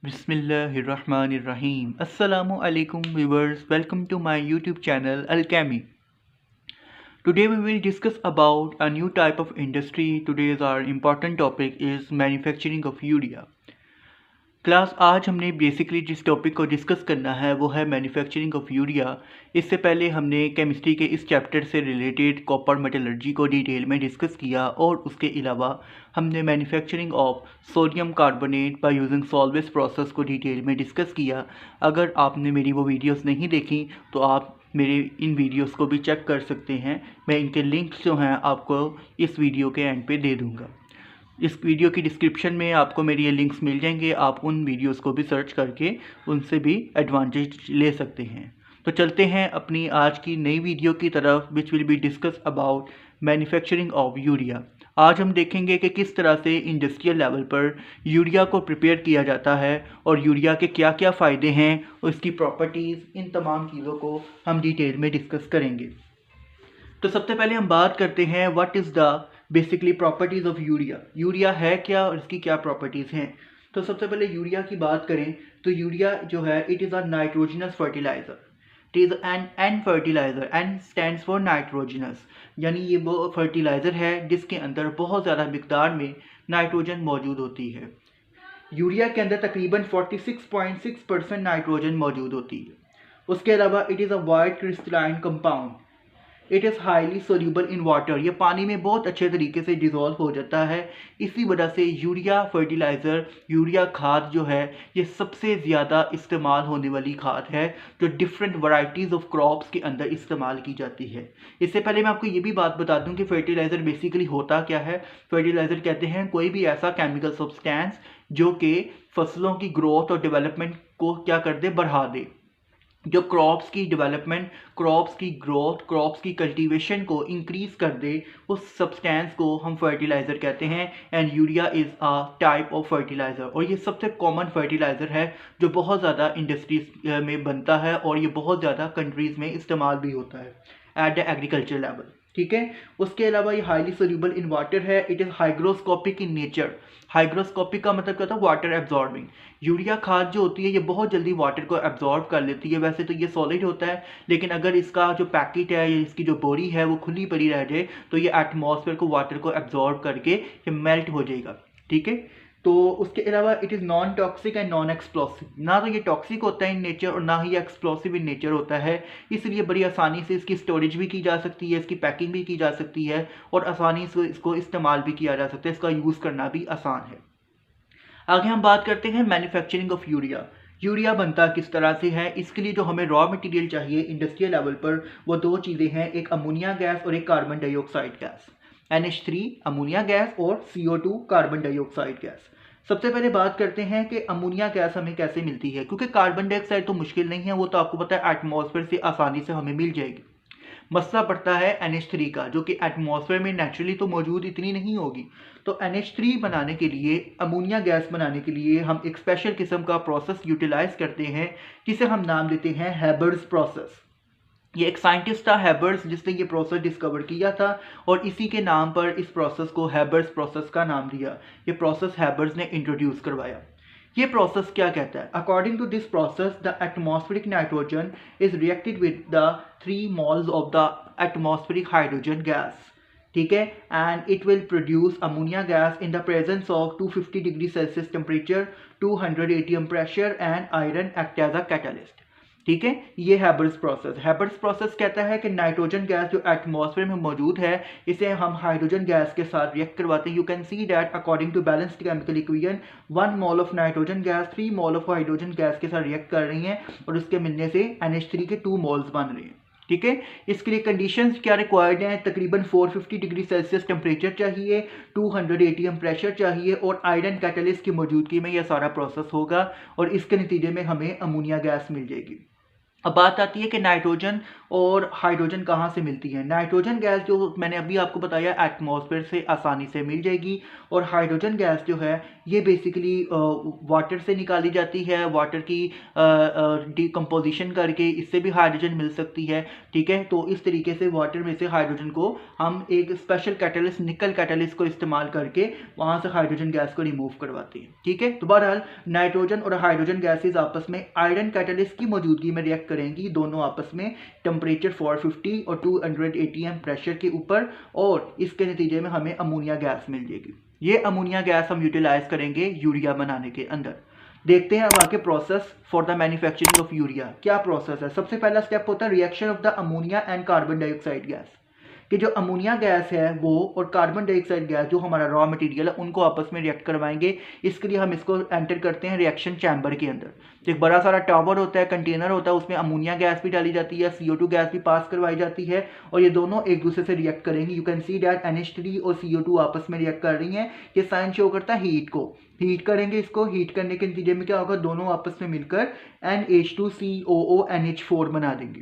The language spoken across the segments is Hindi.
Bismillahirrahmanirrahim. Assalamu alaikum viewers. Welcome to my YouTube channel Al-CHEMY. Today we will discuss about a new type of industry. Today's our important topic is manufacturing of urea. Class आज हमने बेसिकली जिस टॉपिक को डिस्कस करना है वो है मैन्युफैक्चरिंग ऑफ यूरिया। इससे पहले हमने केमिस्ट्री के इस चैप्टर से रिलेटेड कॉपर मेटलर्जी को डिटेल में डिस्कस किया और उसके अलावा हमने manufacturing of sodium carbonate by using salvage process को डिटेल में डिस्कस किया। अगर आपने मेरी वो वीडियोस नहीं देखी तो आप मेरे इन वीडियोस को भी चेक कर सकते हैं। मैं इनके लिंक्स जो हैं आपको इस वीडियो के एंड पे दे दूँगा। इस वीडियो की डिस्क्रिप्शन में आपको मेरी ये लिंक्स मिल जाएंगे, आप उन वीडियोस को भी सर्च करके उनसे भी एडवांटेज ले सकते हैं। तो चलते हैं अपनी आज की नई वीडियो की तरफ which will be discuss about manufacturing of urea. आज हम देखेंगे कि किस तरह से इंडस्ट्रियल लेवल पर यूरिया को प्रिपेयर किया जाता है और यूरिया के क्या क्या फ़ायदे हैं और इसकी प्रॉपर्टीज़, इन तमाम चीज़ों को हम डिटेल में डिस्कस करेंगे। तो सबसे पहले हम बात करते हैं what is the basically properties of urea. Urea है क्या और इसकी क्या प्रॉपर्टीज़ हैं। तो सबसे पहले यूरिया की बात करें तो यूरिया जो है it is a nitrogenous fertiliser. It is N fertiliser, N stands for nitrogenous, यानी ये वो फर्टिलाइज़र है जिसके अंदर बहुत ज़्यादा मिकदार में नाइट्रोजन मौजूद होती है। यूरिया के अंदर तकरीबन 46.6% नाइट्रोजन मौजूद होती है। उसके अलावा it is a white crystalline compound. It is highly soluble in water, ये पानी में बहुत अच्छे तरीके से डिज़ोल्व हो जाता है। इसी वजह से यूरिया फर्टिलाइज़र, यूरिया खाद जो है ये सबसे ज़्यादा इस्तेमाल होने वाली खाद है जो डिफरेंट वैरायटीज़ ऑफ क्रॉप्स के अंदर इस्तेमाल की जाती है। इससे पहले मैं आपको ये भी बात बता दूं कि फर्टिलाइज़र बेसिकली होता क्या है। फर्टिलाइज़र कहते हैं कोई भी ऐसा केमिकल सब्सटेंस जो कि फसलों की ग्रोथ और डेवलपमेंट को क्या कर दे, बढ़ा दे। जो क्रॉप्स की डेवलपमेंट, क्रॉप्स की ग्रोथ, क्रॉप्स की कल्टीवेशन को इंक्रीज कर दे, उस सब्सटेंस को हम फर्टिलाइज़र कहते हैं। And urea is a type of fertiliser और ये सबसे कॉमन फर्टिलाइज़र है जो बहुत ज़्यादा इंडस्ट्रीज में बनता है और ये बहुत ज़्यादा कंट्रीज़ में इस्तेमाल भी होता है एट द एग्रीकल्चर लेवल। ठीक है। उसके अलावा ये हाईली सोल्यूबल इन वाटर है। It is hygroscopic in nature. Hygroscopic का मतलब क्या होता है, वाटर एब्जॉर्बिंग। यूरिया खाद जो होती है ये बहुत जल्दी वाटर को एब्जॉर्ब कर लेती है। वैसे तो ये सॉलिड होता है लेकिन अगर इसका जो पैकेट है या इसकी जो बोरी है वो खुली पड़ी रह जाए तो ये एटमॉस्फेयर को, वाटर को एब्जॉर्ब करके ये मेल्ट हो जाएगा। ठीक है। तो उसके अलावा it is non toxic and non explosive. ना तो ये टॉक्सिक होता है इन नेचर और ना ही ये एक्सप्लोसिव इन नेचर होता है। इसलिए बड़ी आसानी से इसकी स्टोरेज भी की जा सकती है, इसकी पैकिंग भी की जा सकती है और आसानी से इसको इस्तेमाल भी किया जा सकता है। इसका यूज़ करना भी आसान है। आगे हम बात करते हैं मैन्युफैक्चरिंग ऑफ यूरिया। यूरिया बनता किस तरह से है। इसके लिए जो हमें रॉ मटेरियल चाहिए इंडस्ट्रियल लेवल पर वो दो चीज़ें हैं, एक अमोनिया गैस और एक carbon dioxide gas. NH3 ammonia gas और CO2 कार्बन डाइऑक्साइड गैस। सबसे पहले बात करते हैं कि अमोनिया गैस हमें कैसे मिलती है, क्योंकि कार्बन डाइऑक्साइड तो मुश्किल नहीं है, वो तो आपको पता है एटमॉस्फेयर से आसानी से हमें मिल जाएगी। मसला पड़ता है NH3 का, जो कि एटमॉस्फेयर में नेचुरली तो मौजूद इतनी नहीं होगी। तो NH3 बनाने के लिए, अमोनिया गैस बनाने के लिए हम एक स्पेशल किस्म का प्रोसेस यूटिलाइज करते हैं जिसे हम नाम देते हैं हैबर्स प्रोसेस। ये एक साइंटिस्ट था हैबर्स जिसने ये प्रोसेस डिस्कवर किया था और इसी के नाम पर इस प्रोसेस को हैबर्स प्रोसेस का नाम दिया। ये प्रोसेस हैबर्स ने इंट्रोड्यूस करवाया। ये प्रोसेस क्या कहता है, according to this process the atmospheric nitrogen is reacted with the 3 moles of the atmospheric hydrogen gas. ठीक है। And it will produce ammonia gas in the presence of 250 degree Celsius temperature, 200 atm pressure and iron act as a catalyst. ठीक है। ये हैबर्स प्रोसेस। हैबर्स प्रोसेस कहता है कि नाइट्रोजन गैस जो एटमॉस्फेयर में मौजूद है इसे हम हाइड्रोजन गैस के साथ रिएक्ट करवाते हैं। You can see that according to balanced chemical equation 1 mole of nitrogen gas 3 mole of hydrogen gas के साथ रिएक्ट कर रही हैं और उसके मिलने से NH3 के 2 moles बन रहे हैं। ठीक है। इसके लिए कंडीशंस क्या रिक्वायर्ड हैं, तकरीबन 450 डिग्री सेल्सियस टेम्परेचर चाहिए, 200 atm प्रेशर चाहिए और आयरन कैटलिस्ट की मौजूदगी में यह सारा प्रोसेस होगा और इसके नतीजे में हमें अमोनिया गैस मिल जाएगी। अब बात आती है कि नाइट्रोजन और हाइड्रोजन कहाँ से मिलती है। नाइट्रोजन गैस जो मैंने अभी आपको बताया एटमॉस्फेयर से आसानी से मिल जाएगी, और हाइड्रोजन गैस जो है ये बेसिकली वाटर से निकाली जाती है, वाटर की डिकम्पोजिशन करके इससे भी हाइड्रोजन मिल सकती है। ठीक है, तो इस तरीके से वाटर में से हाइड्रोजन को हम एक स्पेशल कैटलिस्ट, निकल कैटलिस्ट को इस्तेमाल करके वहाँ से हाइड्रोजन गैस को रिमूव करवाते हैं। ठीक है, तो बहरहाल नाइट्रोजन और हाइड्रोजन गैसेज आपस में आयरन कैटलिस्ट की मौजूदगी में रिएक्ट करेंगी, दोनों आपस में टेम्परेचर 450 और 200 ATM प्रेशर के ऊपर, और इसके नतीजे में हमें अमोनिया गैस मिल जाएगी। ये अमोनिया गैस हम यूटिलाइज करेंगे यूरिया बनाने के अंदर। देखते हैं अब आगे process for the manufacturing of urea. क्या प्रोसेस है? सबसे पहला स्टेप होता है reaction of the ammonia and carbon dioxide gas, कि जो अमोनिया गैस है वो और कार्बन डाइऑक्साइड गैस जो हमारा रॉ मटेरियल है उनको आपस में रिएक्ट करवाएंगे। इसके लिए हम इसको एंटर करते हैं रिएक्शन चैम्बर के अंदर। तो एक बड़ा सारा टावर होता है, कंटेनर होता है, उसमें अमोनिया गैस भी डाली जाती है, CO2 गैस भी पास करवाई जाती है, और ये दोनों एक दूसरे से रिएक्ट करेंगे। You can see that NH3 और CO2 आपस में रिएक्ट कर रही हैं। ये साइन शो करता है हीट को, हीट करेंगे इसको, हीट करने के नतीजे में क्या होगा, दोनों आपस में मिलकर NH2COO NH4 बना देंगे।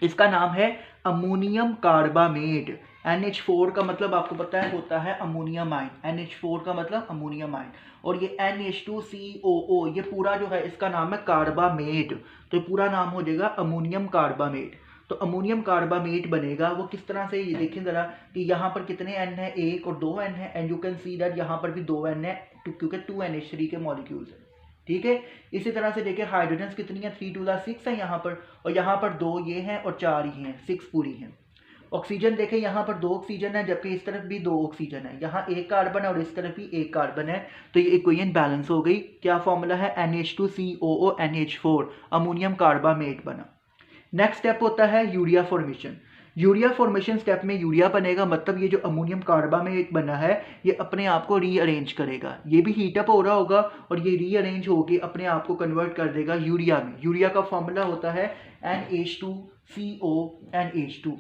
इसका नाम है अमोनियम कार्बामेट। NH4 का मतलब आपको पता है होता है अमोनियम आयन, NH4 का मतलब अमोनियम आयन, और ये NH2COO ये पूरा जो है इसका नाम है कार्बामेट। तो ये पूरा नाम हो जाएगा अमोनियम कार्बामेट। तो अमोनियम कार्बामेट बनेगा वो किस तरह से, ये देखें जरा कि यहाँ पर कितने N है, 1 और 2 N है, and you can see that यहाँ पर भी 2 N है क्योंकि 2 NH3 के मॉलिक्यूल्स है। ठीक है, इसी तरह से देखिए हाइड्रोजन कितनी है, 3 2 6 है यहाँ पर, और यहाँ पर 2 ये हैं और 4 ही हैं, 6 पूरी हैं। ऑक्सीजन देखें यहाँ पर 2 ऑक्सीजन है, जबकि इस तरफ भी 2 ऑक्सीजन है, यहाँ 1 कार्बन है और इस तरफ भी 1 कार्बन है। तो ये इक्वेशन बैलेंस हो गई। क्या फॉर्मूला है, NH2COO NH4, अमोनियम कार्बामेट बना। नेक्स्ट स्टेप होता है urea formation. Urea formation step में यूरिया बनेगा, मतलब ये जो अमोनियम कार्बामेट बना है ये अपने आप को रीअरेंज करेगा, ये भी हीटअप हो रहा होगा और ये रीअरेंज होके अपने आप को कन्वर्ट कर देगा यूरिया में। यूरिया का फॉर्मूला होता है NH2CO NH2।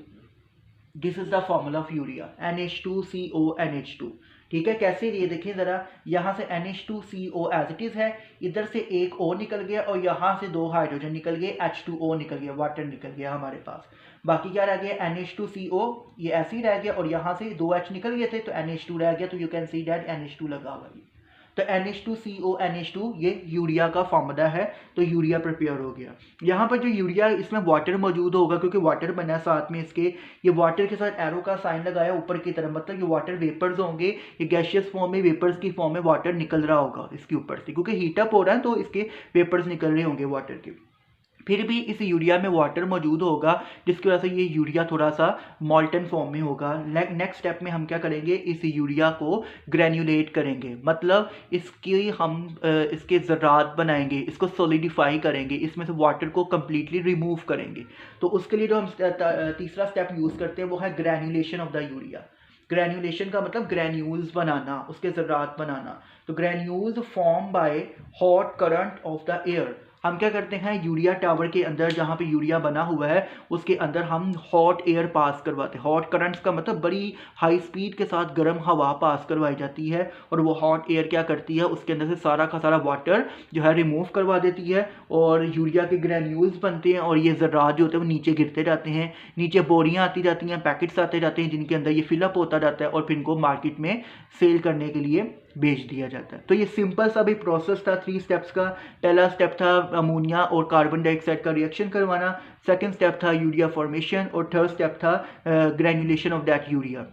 This is the formula of urea, NH2CO NH2। ठीक है, कैसे, ये देखिए जरा, यहाँ से NH2CO एज इट इज है, इधर से एक O निकल गया और यहाँ से 2 हाइड्रोजन निकल गए, H2O निकल गया, वाटर निकल गया हमारे पास। बाकी क्या रह गया, NH2CO ये ऐसे ही रह गया, और यहाँ से 2 H निकल गए थे तो NH2 रह गया। तो you can see that NH2 लगा हुआ है। तो NH2CO NH2 ये यूरिया का फॉर्मूला है। तो यूरिया प्रिपेयर हो गया। यहाँ पर जो यूरिया, इसमें वाटर मौजूद होगा क्योंकि वाटर बना है साथ में इसके, ये वाटर के साथ एरो का साइन लगाया ऊपर की तरफ, मतलब ये वाटर वेपर्स होंगे, ये गैशियस फॉर्म में, वेपर्स की फॉर्म में वाटर निकल रहा होगा इसके ऊपर से, क्योंकि हीटअप हो रहा है तो इसके वेपर्स निकल रहे होंगे वाटर के। फिर भी इस यूरिया में वाटर मौजूद होगा जिसकी वजह से ये यूरिया थोड़ा सा मॉल्टन फॉर्म में होगा। नेक्स्ट स्टेप में हम क्या करेंगे, इस यूरिया को ग्रेन्युलेट करेंगे, मतलब इसकी हम इसके ज़रात बनाएंगे, इसको सॉलिडिफाई करेंगे, इसमें से वाटर को कम्प्लीटली रिमूव करेंगे। तो उसके लिए जो हम तीसरा स्टेप यूज़ करते हैं वो है granulation of the urea. Granulation का मतलब ग्रेन्यूल्स बनाना, उसके ज़रात बनाना। तो granules form by hot current of the air. हम क्या करते हैं, यूरिया टावर के अंदर जहाँ पे यूरिया बना हुआ है उसके अंदर हम हॉट एयर पास करवाते हैं। हॉट करंट्स का मतलब बड़ी हाई स्पीड के साथ गर्म हवा पास करवाई जाती है, और वो हॉट एयर क्या करती है, उसके अंदर से सारा का सारा वाटर जो है रिमूव करवा देती है, और यूरिया के ग्रैन्यूल्स बनते हैं, और ये ज़रात जो होते हैं वो नीचे गिरते जाते हैं, नीचे बोरियाँ आती जाती हैं, पैकेट्स आते जाते हैं जिनके अंदर ये फिलअप होता जाता है, और फिर इनको मार्केट में सेल करने के लिए बेच दिया जाता है। तो ये सिंपल सा भी प्रोसेस था 3 स्टेप्स का। पहला स्टेप था अमोनिया और कार्बन डाइऑक्साइड का रिएक्शन करवाना, सेकंड स्टेप था यूरिया फॉर्मेशन, और थर्ड स्टेप था ग्रेन्युलेशन ऑफ दैट यूरिया।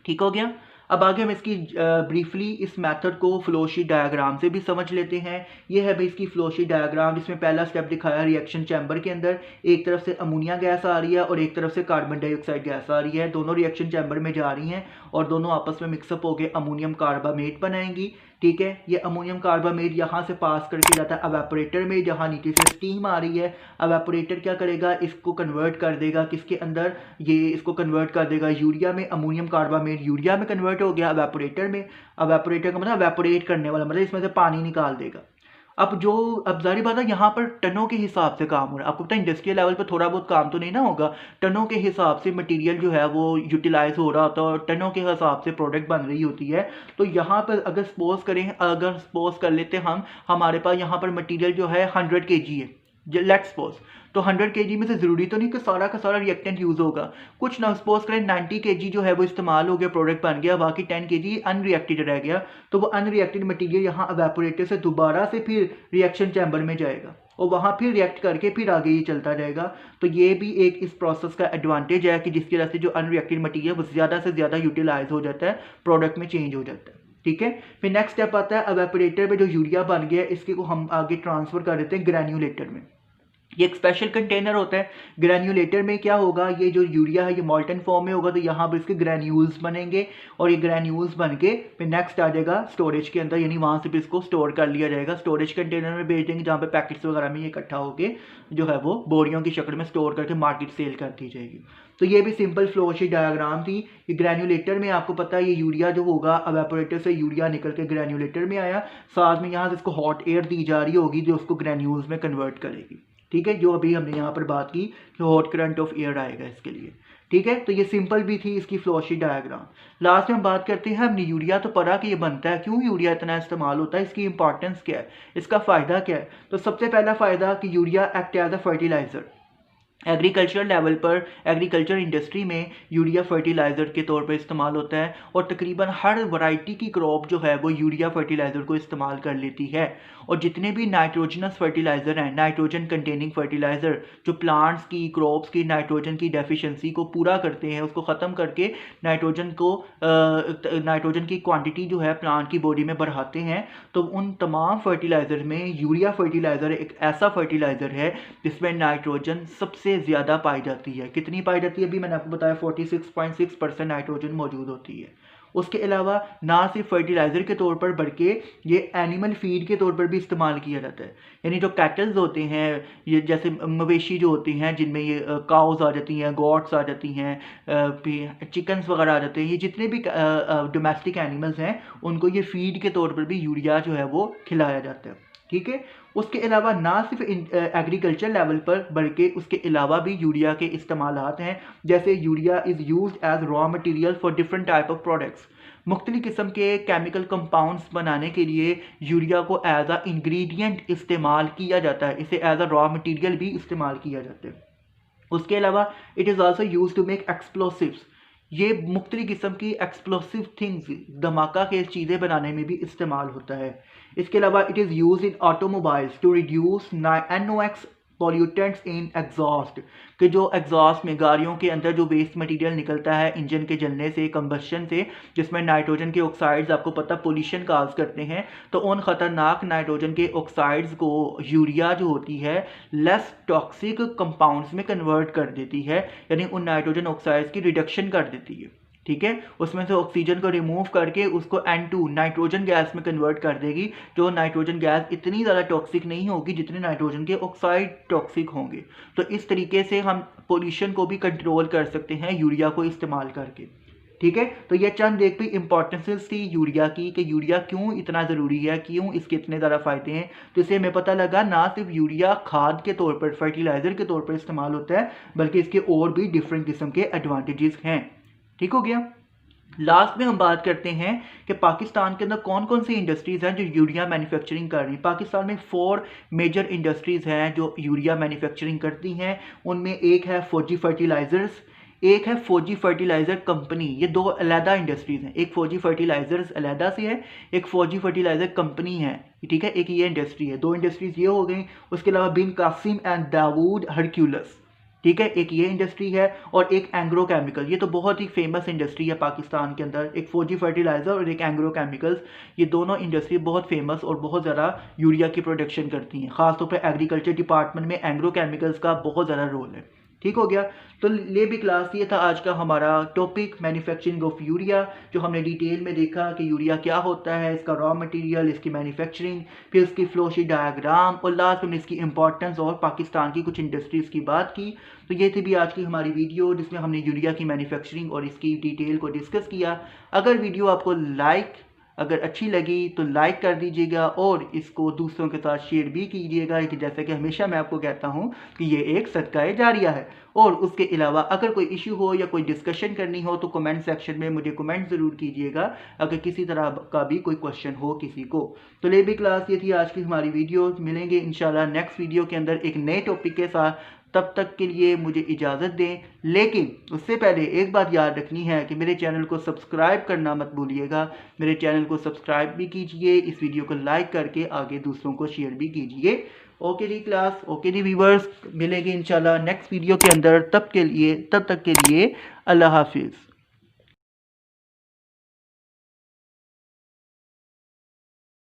ठीक हो गया। अब आगे हम इसकी ब्रीफली इस मेथड को फ्लोशीट डायग्राम से भी समझ लेते हैं। ये है भाई इसकी फ्लोशीट डायग्राम, जिसमें पहला स्टेप दिखाया रिएक्शन चैम्बर के अंदर एक तरफ से अमोनिया गैस आ रही है और एक तरफ से कार्बन डाइऑक्साइड गैस आ रही है, दोनों रिएक्शन चैम्बर में जा रही हैं और दोनों आपस में मिक्सअप होकर अमोनियम कार्बामेट बनाएंगी। ठीक है, ये अमोनियम कार्बामेट यहाँ से पास करके जाता है एवेपोरेटर में, जहाँ नीचे से स्टीम आ रही है। एवेपोरेटर क्या करेगा, इसको कन्वर्ट कर देगा किसके अंदर, ये इसको कन्वर्ट कर देगा यूरिया में। अमोनियम कार्बामेट यूरिया में कन्वर्ट हो गया एवेपोरेटर में। एवेपोरेटर का मतलब एवेपोरेट करने वाला, मतलब इसमें से पानी निकाल देगा। अब जारी बात है, यहाँ पर टनों के हिसाब से काम हो रहा है। आपको पता है इंडस्ट्रियल लेवल पर थोड़ा बहुत काम तो नहीं ना होगा, टनों के हिसाब से मटेरियल जो है वो यूटिलाइज हो रहा होता है और टनों के हिसाब से प्रोडक्ट बन रही होती है। तो यहाँ पर अगर सपोज कर लेते हम, हमारे पास यहाँ पर मटेरियल जो है 100 kg है, लेट्स सपोज तो 100 kg में से ज़रूरी तो नहीं कि सारा का सारा रिएक्टेंट यूज़ होगा, कुछ ना सपोज करें 90 kg जो है वो इस्तेमाल हो गया, प्रोडक्ट बन गया, बाकी 10 kg अनरिएक्टेड रह गया, तो वो अनरिएक्टेड मटीरियल यहाँ एवेपोरेटर से दोबारा से फिर रिएक्शन चैम्बर में जाएगा और वहाँ फिर रिएक्ट करके फिर आगे ये चलता रहेगा। तो ये भी एक इस प्रोसेस का एडवांटेज है कि जिसकी वजह से जो अनरिएक्टेड मटीरियल वो ज़्यादा से ज़्यादा यूटिलाइज हो जाता है, प्रोडक्ट में चेंज हो जाता है। ठीक है, फिर नेक्स्ट स्टेप आता है एवेपोरेटर में जो यूरिया बन गया इसके को हम आगे ट्रांसफर कर देते हैं ग्रैन्युलेटर में। ये एक स्पेशल कंटेनर होता है। ग्रैन्युलेटर में क्या होगा, ये जो यूरिया है ये मॉल्टन फॉर्म में होगा, तो यहाँ पर इसके ग्रैन्यूल्स बनेंगे और ये ग्रैन्यूल्स बन के फिर नेक्स्ट आ जाएगा स्टोरेज के अंदर, यानी वहाँ से भी इसको स्टोर कर लिया जाएगा, स्टोरेज कंटेनर में भेज देंगे जहाँ पे पैकेट्स वगैरह में ये इकट्ठा होकर जो है वो बोरियों की शक्ल में स्टोर करके मार्केट सेल कर दी जाएगी। तो ये भी सिंपल फ्लो शीट डायग्राम थी। ये ग्रैन्युलेटर में आपको पता है ये यूरिया जो होगा एवेपोरेटर से यूरिया निकल के ग्रैन्युलेटर में आया, साथ में यहाँ से इसको हॉट एयर दी जा रही होगी जो उसको ग्रैन्यूल्स में कन्वर्ट करेगी। ठीक है, जो अभी हमने यहाँ पर बात की कि हॉट करंट ऑफ एयर आएगा इसके लिए। ठीक है, तो ये सिंपल भी थी इसकी फ्लोशीट डायग्राम। लास्ट में हम बात करते हैं, हमने यूरिया तो पढ़ा कि ये बनता है, क्यों यूरिया इतना इस्तेमाल होता है, इसकी इंपॉर्टेंस क्या है, इसका फ़ायदा क्या है। तो सबसे पहला फ़ायदा कि urea act as a fertiliser. Agriculture level पर, एग्रीकल्चर इंडस्ट्री में यूरिया फर्टिलाइज़र के तौर पर इस्तेमाल होता है और तकरीबन हर वैरायटी की क्रॉप जो है वो यूरिया फर्टिलाइज़र को इस्तेमाल कर लेती है। और जितने भी नाइट्रोजनस फर्टिलाइज़र हैं, नाइट्रोजन कंटेनिंग फर्टिलाइज़र, जो प्लांट्स की क्रॉप्स की नाइट्रोजन की डेफिशिएंसी को पूरा करते हैं, उसको ख़त्म करके नाइट्रोजन की क्वांटिटी जो है प्लांट की बॉडी में बढ़ाते हैं, तो उन तमाम फर्टिलाइज़र में यूरिया फर्टिलाइज़र एक ऐसा फर्टिलाइज़र है जिसमें नाइट्रोजन सबसे ज़्यादा पाई जाती है। कितनी पाई जाती है, अभी मैंने आपको बताया 46.6% नाइट्रोजन मौजूद होती है। उसके अलावा ना सिर्फ फर्टिलाइज़र के तौर पर बल्कि ये एनिमल फीड के तौर पर भी इस्तेमाल किया जाता है। यानी जो कैटल्स होते हैं, ये जैसे मवेशी जो होती हैं जिनमें ये काउज आ जाती हैं, गॉट्स आ जाती हैं, चिकन्स वगैरह आ जाते हैं, ये जितने भी डोमेस्टिक एनिमल्स हैं उनको ये फीड के तौर पर भी यूरिया जो है वो खिलाया जाता है। ठीक है, उसके अलावा ना सिर्फ एग्रीकल्चर लेवल पर बल्कि उसके अलावा भी यूरिया के इस्तेमालात हैं, जैसे urea is used as raw material for different type of products. मुख्तलिफ़ किस्म के केमिकल कंपाउंड्स बनाने के लिए यूरिया को एज अ इंग्रेडिएंट इस्तेमाल किया जाता है, इसे एज अ रॉ मटेरियल भी इस्तेमाल किया जाता है। उसके अलावा it is also use to make explosives. ये मुख्तलिफ़ किस्म की एक्सप्लोसिव थिंग्स, धमाका के चीज़ें बनाने में भी इस्तेमाल होता है। इसके अलावा it is use in automobiles to reduce NOx pollutants in exhaust, कि जो एग्जॉस्ट में गाड़ियों के अंदर जो वेस्ट मटेरियल निकलता है इंजन के जलने से, कंबशन से, जिसमें नाइट्रोजन के ऑक्साइड्स आपको पता पोल्यूशन काज करते हैं, तो उन ख़तरनाक नाइट्रोजन के ऑक्साइड्स को यूरिया जो होती है लेस टॉक्सिक कंपाउंड्स में कन्वर्ट कर देती है, यानी उन नाइट्रोजन ऑक्साइड्स की रिडक्शन कर देती है। ठीक है, उसमें से ऑक्सीजन को रिमूव करके उसको N2 नाइट्रोजन गैस में कन्वर्ट कर देगी, जो नाइट्रोजन गैस इतनी ज़्यादा टॉक्सिक नहीं होगी जितने नाइट्रोजन के ऑक्साइड टॉक्सिक होंगे। तो इस तरीके से हम पोल्यूशन को भी कंट्रोल कर सकते हैं यूरिया को इस्तेमाल करके। ठीक है, तो ये चंद एक भी इंपॉर्टेंसेस थी यूरिया की, कि यूरिया क्यों इतना ज़रूरी है, क्यों इसके इतने ज़्यादा फ़ायदे हैं। तो इससे हमें पता लगा ना सिर्फ यूरिया खाद के तौर पर, फर्टिलाइज़र के तौर पर इस्तेमाल होता है, बल्कि इसके और भी डिफरेंट किस्म के एडवांटेजेस हैं। ठीक हो गया। लास्ट में हम बात करते हैं कि पाकिस्तान के अंदर कौन कौन सी इंडस्ट्रीज़ हैं जो यूरिया मैन्युफैक्चरिंग कर रही हैं। पाकिस्तान में 4 मेजर इंडस्ट्रीज़ हैं जो यूरिया मैन्युफैक्चरिंग करती हैं। उनमें एक है फौजी फर्टिलाइज़र्स, एक है फौजी फर्टिलाइज़र कंपनी। ये 2 अलहदा इंडस्ट्रीज़ हैं, एक फौजी फर्टिलाइज़र्स अलहदा से है, एक फौजी फर्टिलाइज़र कंपनी है। ठीक है, एक ये इंडस्ट्री है, 2 इंडस्ट्रीज़ ये हो गई। उसके अलावा बिन कासिम एंड दाऊद हरक्यूलस, ठीक है, एक ये इंडस्ट्री है, और एक एंग्रो केमिकल। ये तो बहुत ही फेमस इंडस्ट्री है पाकिस्तान के अंदर, एक फौजी फर्टिलाइज़र और एक एंग्रो केमिकल्स। ये दोनों इंडस्ट्री बहुत फेमस और बहुत ज़्यादा यूरिया की प्रोडक्शन करती हैं। ख़ासतौर पर एग्रीकल्चर डिपार्टमेंट में एंग्रो केमिकल्स का बहुत ज़्यादा रोल है। ठीक हो गया। तो ये भी क्लास, ये था आज का हमारा टॉपिक मैन्युफैक्चरिंग ऑफ यूरिया, जो हमने डिटेल में देखा कि यूरिया क्या होता है, इसका रॉ मटेरियल, इसकी मैन्युफैक्चरिंग, फिर इसकी फ्लोशीट डायग्राम, और लास्ट में इसकी इंपॉर्टेंस और पाकिस्तान की कुछ इंडस्ट्रीज़ की बात की। तो ये थी भी आज की हमारी वीडियो जिसमें हमने यूरिया की मैन्युफैक्चरिंग और इसकी डिटेल को डिस्कस किया। अगर वीडियो आपको लाइक अगर अच्छी लगी तो लाइक कर दीजिएगा और इसको दूसरों के साथ शेयर भी कीजिएगा कि जैसे कि हमेशा मैं आपको कहता हूँ कि ये एक सदका जारिया है। और उसके अलावा अगर कोई इशू हो या कोई डिस्कशन करनी हो तो कमेंट सेक्शन में मुझे कमेंट ज़रूर कीजिएगा, अगर किसी तरह का भी कोई क्वेश्चन हो किसी को। तो ले भी क्लास, ये थी आज की हमारी वीडियो। मिलेंगे इंशाल्लाह नेक्स्ट वीडियो के अंदर एक नए टॉपिक के साथ। तब तक के लिए मुझे इजाज़त दें, लेकिन उससे पहले एक बात याद रखनी है कि मेरे चैनल को सब्सक्राइब करना मत भूलिएगा। मेरे चैनल को सब्सक्राइब भी कीजिए, इस वीडियो को लाइक करके आगे दूसरों को शेयर भी कीजिए। ओके जी क्लास, ओके जी व्यूवर्स, मिलेंगे इंशाल्लाह नेक्स्ट वीडियो के अंदर। तब तक के लिए अल्लाह हाफिज़।